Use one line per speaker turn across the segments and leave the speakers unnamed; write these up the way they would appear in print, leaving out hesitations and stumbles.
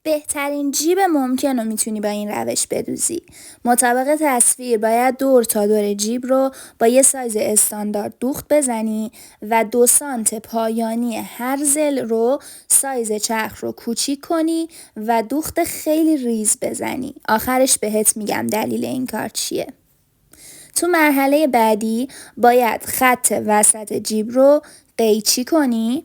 بهترین جیب ممکن رو میتونی با این روش بدوزی. مطابق تصویر باید دور تا دور جیب رو با یه سایز استاندارد دوخت بزنی و 2 سانت پایانی هر ضلع رو سایز چرخ رو کوچیک کنی و دوخت خیلی ریز بزنی. آخرش بهت میگم دلیل این کار چیه. تو مرحله بعدی باید خط وسط جیب رو قیچی کنی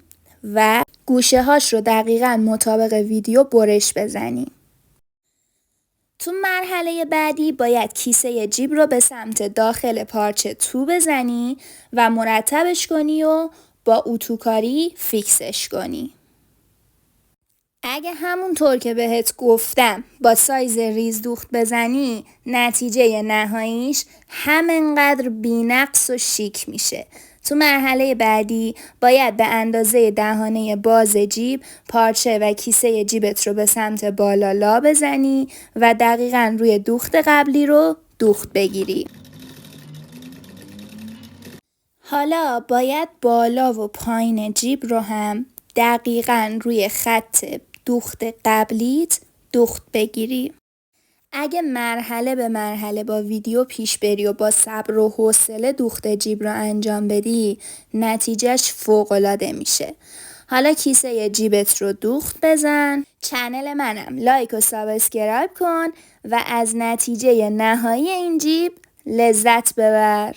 و گوشه هاش رو دقیقاً مطابق ویدیو برش بزنی. تو مرحله بعدی باید کیسه جیب رو به سمت داخل پارچه تو بزنی و مرتبش کنی و با اتوکاری فیکسش کنی. اگه همونطور که بهت گفتم با سایز ریز دوخت بزنی، نتیجه نهاییش همینقدر بی‌نقص و شیک میشه. تو مرحله بعدی باید به اندازه دهانه باز جیب پارچه و کیسه جیبت رو به سمت بالا لا بزنی و دقیقاً روی دوخت قبلی رو دوخت بگیری. حالا باید بالا و پایین جیب رو هم دقیقاً روی خط دوخت قبلیت دوخت بگیری. اگه مرحله به مرحله با ویدیو پیش بری و با صبر و حوصله دوخت جیب رو انجام بدی، نتیجهش فوق‌العاده میشه. حالا کیسه جیبت رو دوخت بزن، چنل منم لایک و سابسکرایب کن و از نتیجه نهایی این جیب لذت ببر.